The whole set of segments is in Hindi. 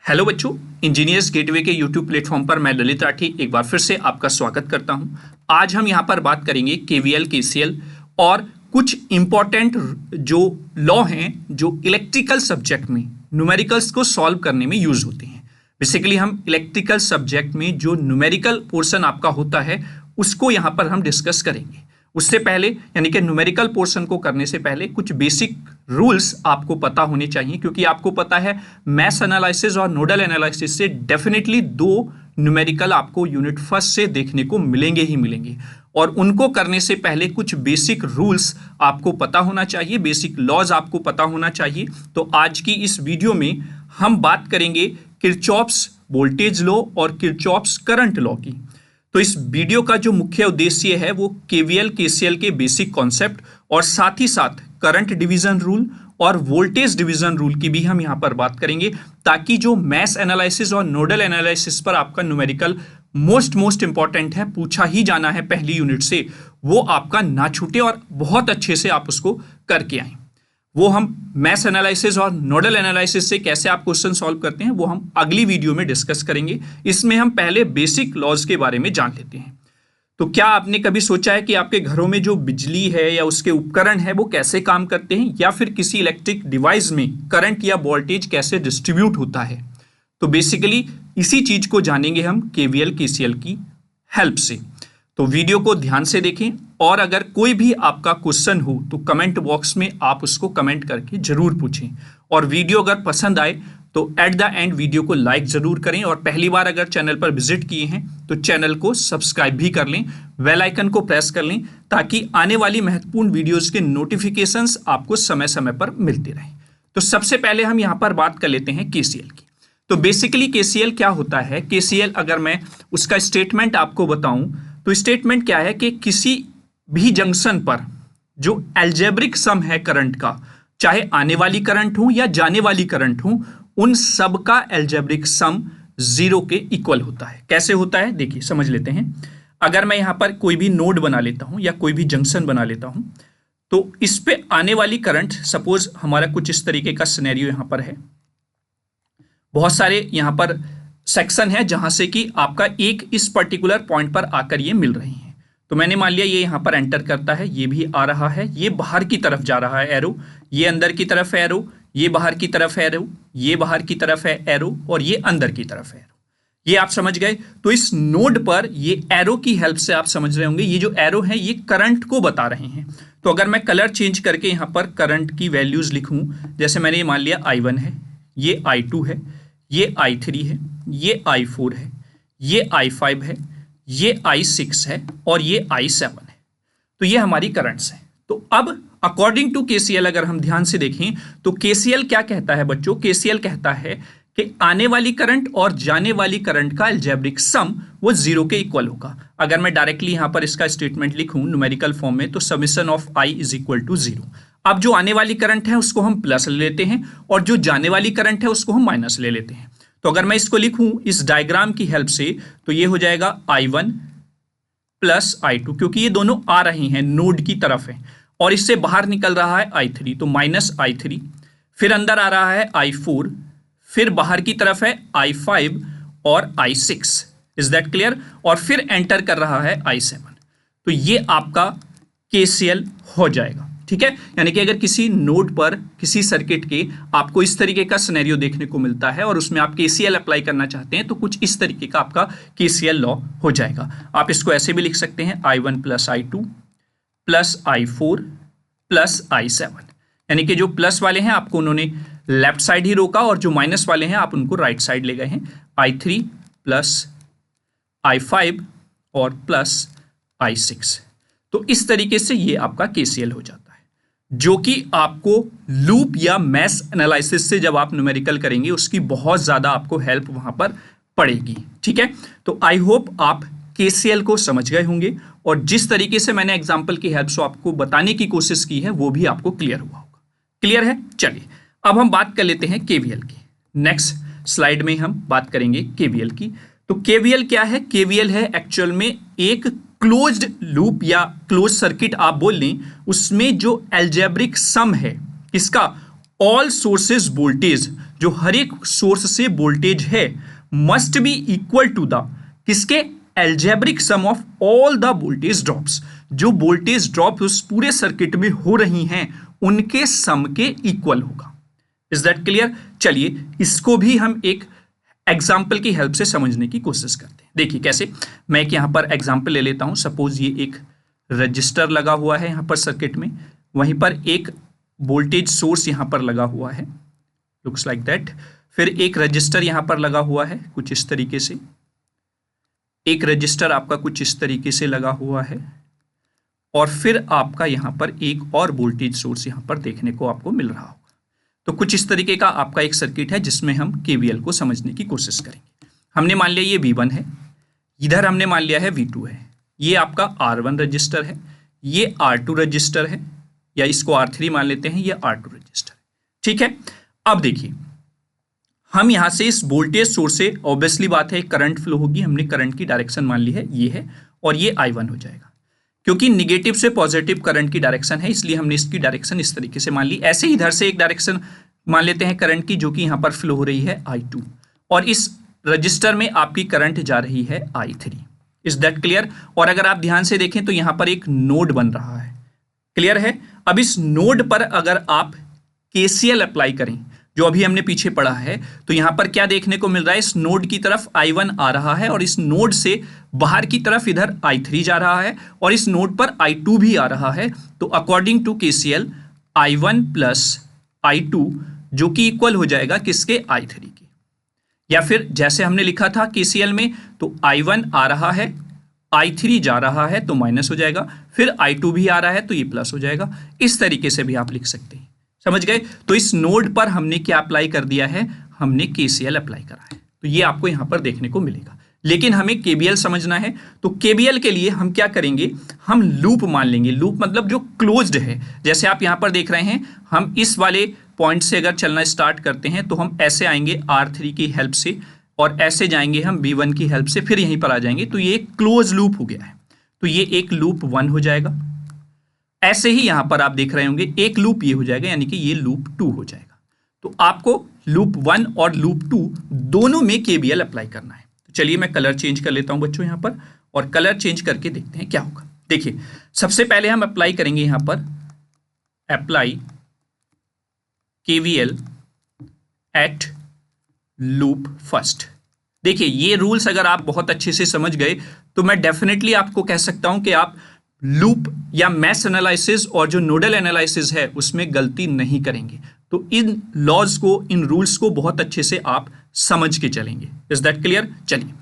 हेलो बच्चों, इंजीनियर्स गेटवे के यूट्यूब प्लेटफॉर्म पर मैं ललित राठी एक बार फिर से आपका स्वागत करता हूं। आज हम यहां पर बात करेंगे केवीएल केसीएल और कुछ इंपॉर्टेंट जो लॉ हैं जो इलेक्ट्रिकल सब्जेक्ट में न्यूमेरिकल्स को सॉल्व करने में यूज होते हैं। बेसिकली हम इलेक्ट्रिकल सब्जेक्ट में जो न्यूमेरिकल पोर्शन आपका होता है उसको यहां पर हम डिस्कस करेंगे। उससे पहले यानी कि न्यूमेरिकल पोर्शन को करने से पहले कुछ बेसिक रूल्स आपको पता होने चाहिए, क्योंकि आपको पता है मैथ्स एनालिसिस और नोडल एनालिसिस से डेफिनेटली दो न्यूमेरिकल आपको यूनिट फर्स्ट से देखने को मिलेंगे ही मिलेंगे, और उनको करने से पहले कुछ बेसिक रूल्स आपको पता होना चाहिए, बेसिक लॉज आपको पता होना चाहिए। तो आज की इस वीडियो में हम बात करेंगे किरचॉफ्स वोल्टेज लॉ और किरचॉफ्स करंट लॉ की। तो इस वीडियो का जो मुख्य उद्देश्य है वो केवीएल केसीएल के बेसिक कॉन्सेप्ट और साथ ही साथ करंट डिवीजन रूल और वोल्टेज डिवीजन रूल की भी हम यहां पर बात करेंगे, ताकि जो मैथ्स एनालिसिस और नोडल एनालिसिस पर आपका न्यूमेरिकल मोस्ट इंपॉर्टेंट है, पूछा ही जाना है पहली यूनिट से, वो आपका ना छूटे और बहुत अच्छे से आप उसको करके आए। वो हम मैथ्स एनालिसिस और नोडल एनालिसिस से कैसे आप क्वेश्चन सॉल्व करते हैं वो हम अगली वीडियो में डिस्कस करेंगे। इसमें हम पहले बेसिक लॉज के बारे में जान लेते हैं। तो क्या आपने कभी सोचा है कि आपके घरों में जो बिजली है या उसके उपकरण है वो कैसे काम करते हैं, या फिर किसी इलेक्ट्रिक डिवाइस में करंट या वोल्टेज कैसे डिस्ट्रीब्यूट होता है? तो बेसिकली इसी चीज को जानेंगे हम केवीएल केसीएल की हेल्प से। तो वीडियो को ध्यान से देखें, और अगर कोई भी आपका क्वेश्चन हो तो कमेंट बॉक्स में आप उसको कमेंट करके जरूर पूछें, और वीडियो अगर पसंद आए तो एट द एंड वीडियो को लाइक जरूर करें, और पहली बार अगर चैनल पर विजिट किए हैं तो चैनल को सब्सक्राइब भी कर लें, बेल आइकन को प्रेस कर लें, ताकि आने वाली महत्वपूर्ण वीडियोस के नोटिफिकेशंस आपको समय समय पर मिलते रहें। तो सबसे पहले हम यहाँ पर बात कर लेते हैं केसीएल की। तो बेसिकली केसीएल क्या होता है? केसीएल अगर मैं उसका स्टेटमेंट आपको बताऊं तो स्टेटमेंट क्या है कि किसी भी जंक्शन पर जो एल्जेब्रिक सम है करंट का, चाहे आने वाली करंट हो या जाने वाली करंट हो, उन सब का एल्जेब्रिक सम जीरो के इक्वल होता है। कैसे होता है देखिए, समझ लेते हैं। अगर मैं यहां पर कोई भी नोड बना लेता हूं या कोई भी जंक्शन बना लेता हूं, तो इस पे आने वाली करंट, सपोज हमारा कुछ इस तरीके का सिनेरियो यहां पर है, बहुत सारे यहां पर सेक्शन है जहां से कि आपका एक इस पर्टिकुलर पॉइंट पर आकर ये मिल रही है। तो मैंने मान लिया ये यहां पर एंटर करता है, ये भी आ रहा है, ये बाहर की तरफ जा रहा है एरो, ये अंदर की तरफ है एरो, ये बाहर की तरफ है एरो, ये बाहर की तरफ है एरो, और ये अंदर की तरफ है एरो। ये आप समझ गए। तो इस नोड पर ये एरो की हेल्प से आप समझ रहे होंगे, ये जो एरो है ये करंट को बता रहे हैं। तो अगर मैं कलर चेंज करके यहां पर करंट की वैल्यूज लिखूं, जैसे मैंने ये मान लिया I1 है, ये I2 है, ये I3 है, ये I4 है, ये I5 है, ये I6 है, और ये I7 है। तो ये हमारी करंट्स हैं। तो अब अकॉर्डिंग टू केसीएल अगर हम ध्यान से देखें तो केसीएल क्या कहता है बच्चों? केसीएल कहता है कि आने वाली करंट और जाने वाली करंट का अलजेब्रिक सम वो जीरो के इक्वल होगा। अगर मैं डायरेक्टली यहां पर इसका स्टेटमेंट लिखूं न्यूमेरिकल फॉर्म में, तो summation of I is equal to zero. अब जो आने वाली करंट है उसको हम प्लस ले लेते हैं, और जो जाने वाली करंट है उसको हम माइनस ले लेते हैं। तो अगर मैं इसको लिखूं इस डायग्राम की हेल्प से, तो ये हो जाएगा I1 प्लस I2, क्योंकि ये दोनों आ रही हैं नोड की तरफ है, और इससे बाहर निकल रहा है I3, तो माइनस I3, फिर अंदर आ रहा है I4, फिर बाहर की तरफ है I5 और I6। Is that clear? और फिर एंटर कर रहा है I7। तो ये आपका केसीएल हो जाएगा। ठीक है, यानी कि अगर किसी नोड पर किसी सर्किट के आपको इस तरीके का सिनेरियो देखने को मिलता है और उसमें आप केसीएल अप्लाई करना चाहते हैं, तो कुछ इस तरीके का आपका केसीएल लॉ हो जाएगा। आप इसको ऐसे भी लिख सकते हैं I1 plus I2 plus I4 plus I7, यानी कि जो प्लस वाले हैं आपको उन्होंने लेफ्ट साइड ही रोका, और जो माइनस वाले हैं आप उनको राइट साइड ले गए हैं। I3 प्लस I5 और प्लस I6। तो इस तरीके से ये आपका केसीएल हो जाता है, जो कि आपको लूप या मैश एनालिसिस से जब आप न्यूमेरिकल करेंगे उसकी बहुत ज्यादा आपको हेल्प वहां पर पड़ेगी। ठीक है, तो आई होप आप केसीएल को समझ गए होंगे, और जिस तरीके से मैंने एग्जांपल की हेल्प से आपको बताने की कोशिश की है वो भी आपको क्लियर हुआ होगा। क्लियर है? चलिए अब हम बात कर लेते हैं केवीएल की। नेक्स्ट स्लाइड में हम बात करेंगे केवीएल की। तो केवीएल क्या है? केवीएल है एक्चुअल में एक क्लोज्ड लूप या क्लोज सर्किट आप बोल लें, उसमें जो एल्जेब्रिक सम है इसका ऑल सोर्सेज वोल्टेज, जो हर एक सोर्स से वोल्टेज है must be equal to the किसके algebraic sum of all the voltage drops, जो वोल्टेज ड्रॉप उस पूरे सर्किट में हो रही हैं उनके सम के इक्वल होगा। Is that clear? चलिए इसको भी हम एक एग्जाम्पल की हेल्प से समझने की कोशिश करते हैं। देखिए कैसे, मैं एक यहाँ पर एग्जाम्पल ले लेता हूँ। सपोज ये एक रजिस्टर लगा हुआ है यहाँ पर सर्किट में, वहीं पर एक वोल्टेज सोर्स यहाँ पर लगा हुआ है, लुक्स लाइक दैट। फिर एक रजिस्टर यहाँ पर लगा हुआ है कुछ इस तरीके से, एक रजिस्टर आपका कुछ इस तरीके से लगा हुआ है, और फिर आपका यहाँ पर एक और वोल्टेज सोर्स यहाँ पर देखने को आपको मिल रहा होगा। तो कुछ इस तरीके का आपका एक सर्किट है जिसमें हम केवीएल को समझने की कोशिश करेंगे। हमने मान लिया ये V1 है, इधर हमने मान लिया है V2 है, ये आपका R1 रजिस्टर है, ये R2 रजिस्टर है, या इसको R3 मान लेते हैं, ये R2 रजिस्टर है। ठीक है, अब देखिए हम यहां से इस वोल्टेज सोर्स से ऑब्वियसली बात है करंट फ्लो होगी, हमने करंट की डायरेक्शन मान ली है, ये है, और ये I1 हो जाएगा। क्योंकि निगेटिव से पॉजिटिव करंट की डायरेक्शन है इसलिए हमने इसकी डायरेक्शन इस तरीके से मान ली। ऐसे ही इधर से एक डायरेक्शन मान लेते हैं करंट की, जो कि यहाँ पर फ्लो हो रही है I2, और इस रजिस्टर में आपकी करंट जा रही है I3। Is that clear? और अगर आप ध्यान से देखें तो यहाँ पर एक नोड बन रहा है, क्लियर है? अब इस नोड पर अगर आप KCL अप्लाई करें, जो अभी हमने पीछे पढ़ा है, तो यहां पर क्या देखने को मिल रहा है, इस नोड की तरफ I1 आ रहा है और इस नोड से बाहर की तरफ इधर I3 जा रहा है और इस नोड पर I2 भी आ रहा है। तो according to KCL I1 plus I2 जो कि इक्वल हो जाएगा किसके, I3 के। या फिर जैसे हमने लिखा था KCL में, तो I1 आ रहा है, I3 जा रहा है तो माइनस हो जाएगा, फिर I2 भी आ रहा है तो ये प्लस हो जाएगा। इस तरीके से भी आप लिख सकते हैं, समझ गए? तो इस नोड पर हमने क्या अप्लाई कर दिया है, हमने KCL अप्लाई करा है, तो ये आपको यहां पर देखने को मिलेगा। लेकिन हमें KVL समझना है, तो KVL के लिए हम क्या करेंगे, हम लूप मान लेंगे। लूप मतलब जो क्लोज्ड है, जैसे आप यहां पर देख रहे हैं, हम इस वाले पॉइंट से अगर चलना स्टार्ट करते हैं तो हम ऐसे आएंगे R3 की हेल्प से, और ऐसे जाएंगे हम V1 की हेल्प से, फिर यहीं पर आ जाएंगे, तो ये एक क्लोज लूप हो गया है। तो ये एक लूप 1 हो जाएगा। ऐसे ही यहां पर आप देख रहे होंगे एक लूप ये हो जाएगा, यानी कि ये लूप 2 हो जाएगा। तो आपको लूप 1 और लूप 2 दोनों में KVL अप्लाई करना है। तो चलिए मैं कलर चेंज कर लेता हूं बच्चों यहां पर, और कलर चेंज करके देखते हैं क्या होगा। देखिए सबसे पहले हम अप्लाई करेंगे यहां पर apply KVL at loop first. देखिए ये रूल्स अगर आप बहुत अच्छे से समझ गए तो मैं डेफिनेटली आपको कह सकता हूं कि आप लूप या मैश एनालिसिस और जो नोडल एनालिसिस है उसमें गलती नहीं करेंगे। तो इन लॉज को, इन रूल्स को बहुत अच्छे से आप समझ के चलेंगे। Is that clear? चलिए,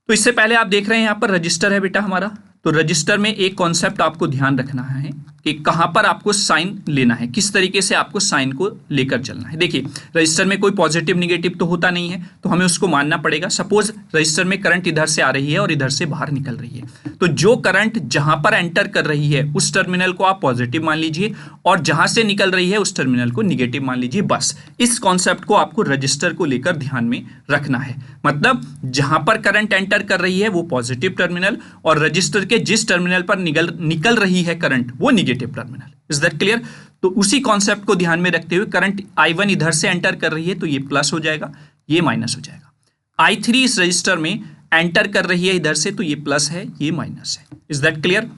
तो इससे पहले आप देख रहे हैं यहां पर रजिस्टर है बेटा हमारा। तो रजिस्टर में एक कॉन्सेप्ट आपको ध्यान रखना है कि कहां पर आपको साइन लेना है, किस तरीके से आपको साइन को लेकर चलना है। देखिए रजिस्टर में कोई पॉजिटिव निगेटिव तो होता नहीं है, तो हमें उसको मानना पड़ेगा। सपोज रजिस्टर में करंट इधर से आ रही है और इधर से बाहर निकल रही है, तो जो करंट जहां पर एंटर कर रही है उस टर्मिनल को आप पॉजिटिव मान लीजिए, और जहां से निकल रही है उस टर्मिनल को निगेटिव मान लीजिए। बस इस कॉन्सेप्ट को आपको रजिस्टर को लेकर ध्यान में रखना है। मतलब जहां पर करंट एंटर कर रही है वो पॉजिटिव टर्मिनल, और रजिस्टर के जिस टर्मिनल पर निकल रही है करंट वो negative terminal. Is that clear? तो उसी कॉन्सेप्ट को ध्यान में रखते हुए करंट I1 इधर से एंटर कर रही है तो ये प्लस हो जाएगा, ये माइनस हो जाएगा। I3 इस रजिस्टर में एंटर कर रही है इधर से, तो ये प्लस है, ये माइनस है। Is that clear?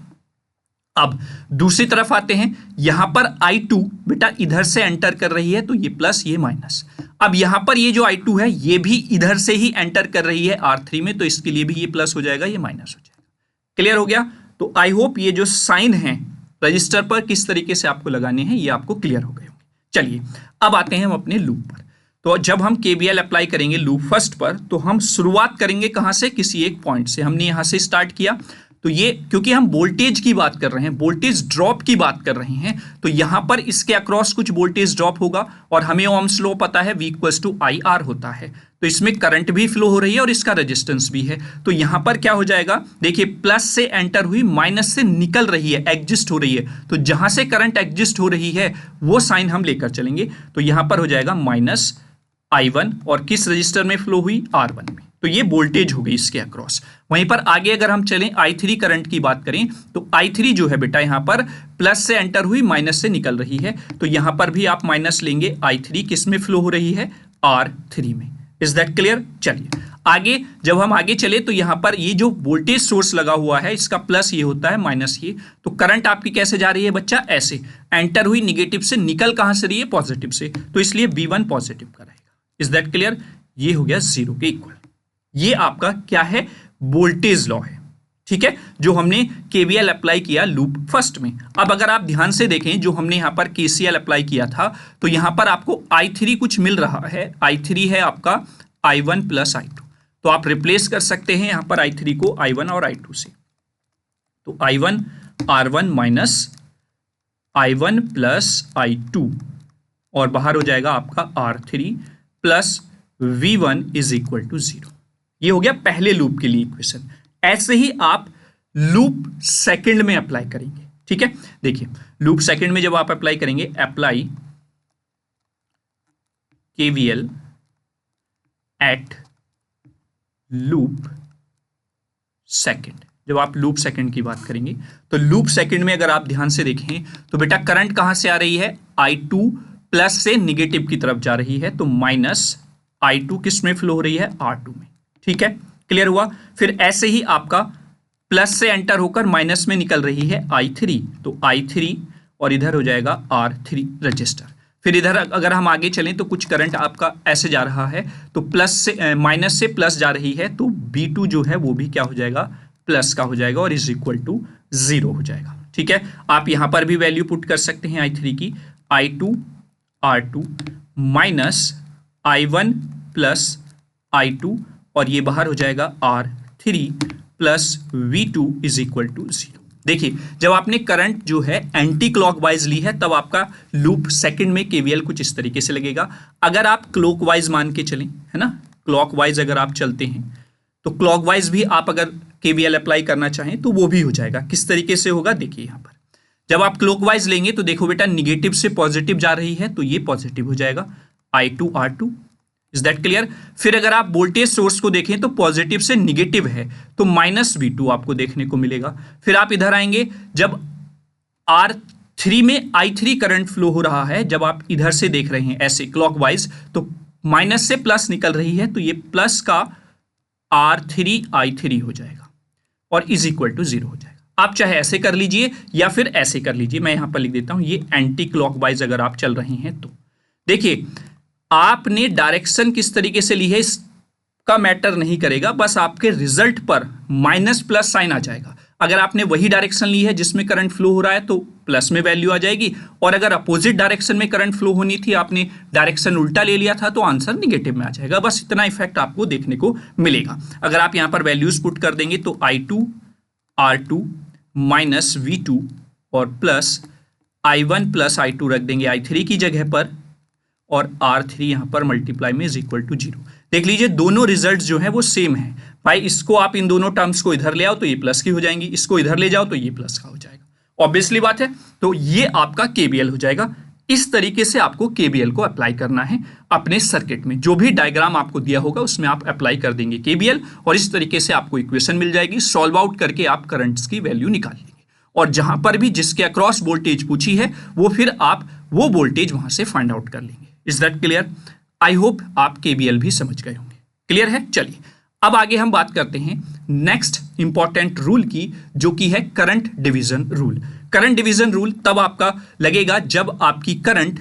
अब दूसरी तरफ आते हैं, यहां पर I2 बेटा इधर से एंटर कर रही है तो ये प्लस, ये माइनस। अब यहां पर ये जो I2 है ये भी इधर से ही एंटर कर रही है R3 में, तो इसके लिए भी ये प्लस हो जाएगा, ये माइनस हो जाएगा। क्लियर हो गया? तो आई होप ये जो साइन है रजिस्टर पर किस तरीके से आपको लगाने हैं ये आपको क्लियर हो गए होंगे। चलिए अब आते हैं हम अपने लूप पर। तो जब हम KVL अप्लाई करेंगे लूप फर्स्ट पर, तो हम शुरुआत करेंगे कहां से, किसी एक पॉइंट से। हमने यहां से स्टार्ट किया, तो ये क्योंकि हम वोल्टेज की बात कर रहे हैं, वोल्टेज ड्रॉप की बात कर रहे हैं, तो यहां पर इसके अक्रॉस कुछ वोल्टेज ड्रॉप होगा, और हमें ओम्स लॉ पता है V = IR होता है। तो इसमें करंट भी फ्लो हो रही है और इसका रेजिस्टेंस भी है। तो यहां पर क्या हो जाएगा, देखिए प्लस से एंटर हुई, माइनस से निकल रही है, एग्जिस्ट हो रही है। तो जहां से करंट एग्जिस्ट हो रही है वो साइन हम लेकर चलेंगे। तो यहां पर हो जाएगा -I1, और किस रजिस्टर में फ्लो हुई, R1 में। तो ये वोल्टेज हो गई इसके अक्रॉस। वहीं पर आगे अगर हम चलें I3 करंट की बात करें, तो I3 जो है बेटा यहां पर प्लस से एंटर हुई, माइनस से निकल रही है। तो यहां पर भी आप माइनस लेंगे। I3 किस में फ्लो हो रही है, R3 में। Is that clear? चलिए आगे, जब हम आगे चले तो यहां पर ये जो वोल्टेज सोर्स लगा हुआ है इसका प्लस ये होता है माइनस ये, तो करंट आपकी कैसे जा रही है बच्चा? ऐसे एंटर हुई निगेटिव से, निकल कहां से रही है? पॉजिटिव से, तो इसलिए V1 पॉजिटिव का रहेगा। Is that clear? ये हो गया 0 के इक्वल। ये आपका क्या है? वोल्टेज लॉ है, ठीक है, जो हमने केवीएल अप्लाई किया लूप फर्स्ट में। अब अगर आप ध्यान से देखें, जो हमने यहां पर केसीएल अप्लाई किया था, तो यहां पर आपको I3 कुछ मिल रहा है। I3 है आपका I1 प्लस I2, तो आप रिप्लेस कर सकते हैं यहां पर I3 को I1 और I2 से। तो I1 R1 minus I1 plus I2 और बाहर हो जाएगा आपका R3 plus V1 is equal to 0। ये हो गया पहले लूप के लिए इक्वेशन। ऐसे ही आप लूप सेकंड में अप्लाई करेंगे, ठीक है। देखिए लूप सेकंड में जब आप अप्लाई करेंगे, apply KVL at loop second. जब आप लूप सेकंड की बात करेंगे तो लूप सेकंड में अगर आप ध्यान से देखें तो बेटा करंट कहां से आ रही है? I2 प्लस से निगेटिव की तरफ जा रही है, तो माइनस I2 किस में फ्लो हो रही है? R2 में, ठीक है, क्लियर हुआ। फिर ऐसे ही आपका प्लस से एंटर होकर माइनस में निकल रही है I3, तो I3 और इधर हो जाएगा R3 रजिस्टर। फिर इधर अगर हम आगे चलें तो कुछ करंट आपका ऐसे जा रहा है, तो प्लस से माइनस से प्लस जा रही है, तो V2 जो है वो भी क्या हो जाएगा? प्लस का हो जाएगा और इज इक्वल टू 0 हो जाएगा, ठीक है। आप यहां पर भी वैल्यू पुट कर सकते हैं I3 की, I2 R2 minus I1 plus I2 और ये बाहर हो जाएगा R3 plus V2 is equal to 0। देखिए जब आपने करंट जो है एंटी क्लॉकवाइज ली है, तब आपका लूप सेकंड में केवीएल कुछ इस तरीके से लगेगा। अगर आप क्लॉकवाइज मान के चलें, है ना, क्लॉकवाइज अगर आप चलते हैं तो क्लॉकवाइज भी आप अगर केवीएल अप्लाई करना चाहें तो वो भी हो जाएगा। किस तरीके से होगा? देखिए यहां पर जब आप क्लॉकवाइज लेंगे तो देखो बेटा निगेटिव से पॉजिटिव जा रही है, तो ये पॉजिटिव हो जाएगा I2 R2। Is that clear? फिर अगर आप वोल्टेज सोर्स को देखें तो पॉजिटिव से निगेटिव है, तो माइनस V2 आपको देखने को मिलेगा। फिर आप इधर आएंगे, जब R3 में I3 करंट फ्लो हो रहा है, जब आप इधर से देख रहे हैं ऐसे क्लॉकवाइज, तो माइनस से प्लस निकल रही है, तो ये प्लस का R3 I3 हो जाएगा और इज इक्वल टू 0 हो जाएगा। आप चाहे ऐसे कर लीजिए या फिर ऐसे कर लीजिए, मैं यहां पर लिख देता हूं, ये एंटी क्लॉकवाइज अगर आप चल रहे हैं तो। देखिए आपने डायरेक्शन किस तरीके से ली है इसका मैटर नहीं करेगा, बस आपके रिजल्ट पर माइनस प्लस साइन आ जाएगा। अगर आपने वही डायरेक्शन ली है जिसमें करंट फ्लो हो रहा है तो प्लस में वैल्यू आ जाएगी, और अगर अपोजिट डायरेक्शन में करंट फ्लो होनी थी, आपने डायरेक्शन उल्टा ले लिया था, तो आंसर निगेटिव में आ जाएगा। बस इतना इफेक्ट आपको देखने को मिलेगा। अगर आप यहां पर वैल्यूज पुट कर देंगे तो I2 R2 माइनस V2 और प्लस I1 प्लस I2 रख देंगे I3 की जगह पर, और R3 यहां पर मल्टीप्लाई में इज इक्वल टू 0। देख लीजिए दोनों रिजल्ट जो है वो सेम है। भाई इसको आप इन दोनों टर्म्स को इधर ले आओ तो ये प्लस की हो जाएंगी, इसको इधर ले जाओ तो ये प्लस का हो जाएगा। ऑब्वियसली बात है, तो ये आपका केवीएल हो जाएगा। इस तरीके से आपको केवीएल को अप्लाई करना है अपने सर्किट में। जो भी डायग्राम आपको दिया होगा उसमें आप अप्लाई कर देंगे केवीएल, और इस तरीके से आपको इक्वेशन मिल जाएगी। सॉल्व आउट करके आप करंट्स की वैल्यू निकाल लेंगे, और जहां पर भी जिसके अक्रॉस वोल्टेज पूछी है वो फिर आप वो वोल्टेज वहां से फाइंड आउट कर लेंगे। Is that clear? I hope आप केवीएल भी समझ गए होंगे। क्लियर है? चलिए अब आगे हम बात करते हैं नेक्स्ट इंपॉर्टेंट रूल की, जो कि है current division rule. Current division rule तब आपका लगेगा जब आपकी करंट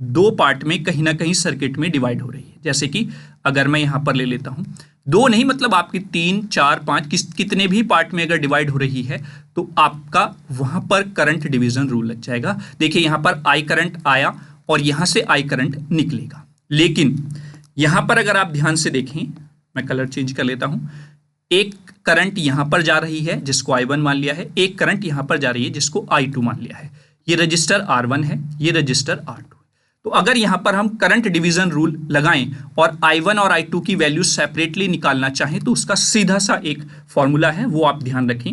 दो पार्ट में कहीं ना कहीं सर्किट में डिवाइड हो रही है। जैसे कि अगर मैं यहां पर ले लेता हूं, दो नहीं मतलब आपकी 3 4 5 कितने भी पार्ट में अगर डिवाइड हो रही है, तो आपका वहां पर करंट डिवीजन रूल लग जाएगा। देखिए यहां पर आई करंट आया और यहां से आई करंट निकलेगा, लेकिन यहां पर अगर आप ध्यान से देखें, मैं कलर चेंज कर लेता हूं, एक करंट यहां पर जा रही है जिसको I1 मान लिया है, एक करंट यहां पर जा रही है जिसको I2 मान लिया है। ये रजिस्टर R1 है, ये रजिस्टर R2। तो अगर यहां पर हम करंट डिवीजन रूल लगाएं और I1 और I2 की वैल्यू सेपरेटली निकालना चाहें, तो उसका सीधा सा एक फॉर्मूला है, वो आप ध्यान रखें।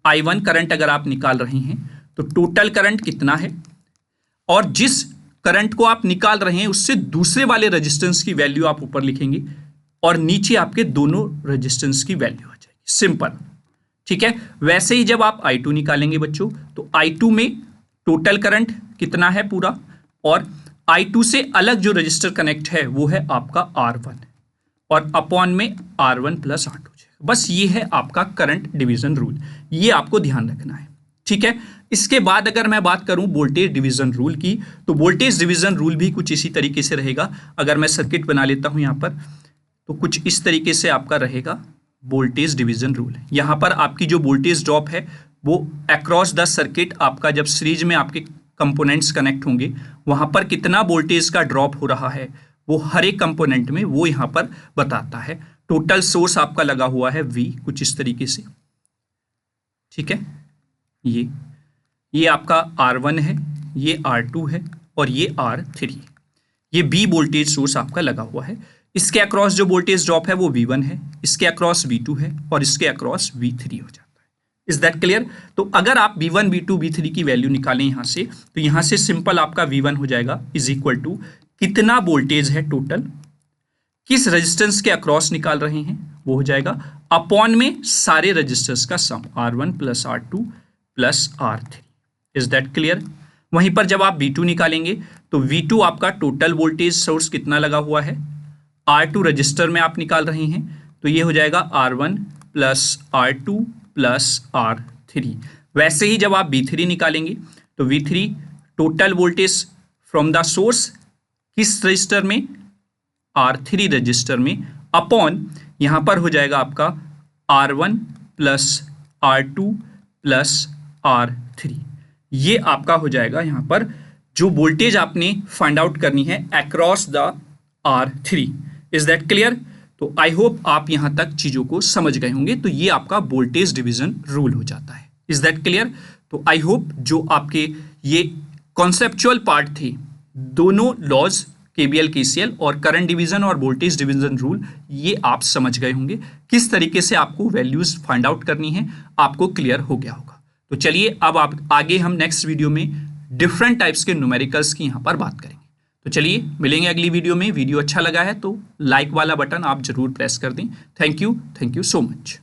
I1 करंट अगर आप निकाल रहे हैं तो टोटल करंट कितना है, और जिस करंट को आप निकाल रहे हैं उससे दूसरे वाले रेजिस्टेंस की वैल्यू आप ऊपर लिखेंगे, और नीचे आपके दोनों रेजिस्टेंस की वैल्यू आ जाएगी। सिंपल, ठीक है। वैसे ही जब आप I2 निकालेंगे बच्चों, तो I2 में टोटल करंट कितना है पूरा, और I2 से अलग जो रजिस्टर कनेक्ट है वो है आपका R1 और अपॉन में R1 प्लस R2। बस ये है आपका करंट डिवीजन रूल, ये आपको ध्यान रखना है, ठीक है। इसके बाद अगर मैं बात करूं वोल्टेज डिवीजन रूल की, तो वोल्टेज डिवीजन रूल भी कुछ इसी तरीके से रहेगा। अगर मैं सर्किट बना लेता हूं यहां पर, तो कुछ इस तरीके से आपका रहेगा वोल्टेज डिवीजन रूल। यहां पर आपकी जो वोल्टेज ड्रॉप है वो अक्रॉस द सर्किट, आपका जब सीरीज में आपके कंपोनेंट्स कनेक्ट होंगे वहां पर कितना वोल्टेज का ड्रॉप हो रहा है वो हर एक कंपोनेंट में वो यहां पर बताता है। टोटल सोर्स आपका लगा हुआ है V, कुछ इस तरीके से, ठीक है। ये आपका R1 है, ये R2 है और ये R3, ये B वोल्टेज सोर्स आपका लगा हुआ है। इसके अक्रॉस जो वोल्टेज ड्रॉप है वो V1 है, इसके अक्रॉस V2 है और इसके अक्रॉस V3 हो जाता है। Is that clear? तो अगर आप V1, V2, V3 की वैल्यू निकालें यहां से, तो यहां से सिंपल आपका V1 हो जाएगा इज इक्वल टू कितना वोल्टेज है टोटल, किस रेजिस्टेंस के अक्रॉस निकाल रहे हैं वो हो जाएगा अपॉन में सारे रेजिस्टेंस का सम R1 plus R2 plus R3। Is that clear? वहीं पर जब आप V2 निकालेंगे तो V2 आपका टोटल वोल्टेज सोर्स कितना लगा हुआ है, R2 रजिस्टर में आप निकाल रहे हैं तो ये हो जाएगा R1 plus R2 plus R3। वैसे ही जब आप V3 निकालेंगे तो V3 total voltage from the source किस रजिस्टर में, R3 रजिस्टर में, अपॉन यहां पर हो जाएगा आपका R1 plus R2 plus R3। ये आपका हो जाएगा यहां पर जो वोल्टेज आपने फाइंड आउट करनी है across the R3। Is that clear? तो आई होप आप यहां तक चीजों को समझ गए होंगे। तो ये आपका वोल्टेज डिवीजन रूल हो जाता है। Is that clear? तो आई होप जो आपके ये कॉन्सेप्चुअल पार्ट थे, दोनों लॉज KVL KCL और करंट डिवीजन और वोल्टेज डिवीजन रूल, ये आप समझ गए होंगे। किस तरीके से आपको वैल्यूज फाइंड आउट करनी है आपको क्लियर हो गया होगा। तो चलिए अब आप आगे हम नेक्स्ट वीडियो में डिफरेंट टाइप्स के न्यूमेरिकल्स की यहां पर बात करेंगे। तो चलिए मिलेंगे अगली वीडियो में। वीडियो अच्छा लगा है तो लाइक वाला बटन आप जरूर प्रेस कर दें। Thank you so much.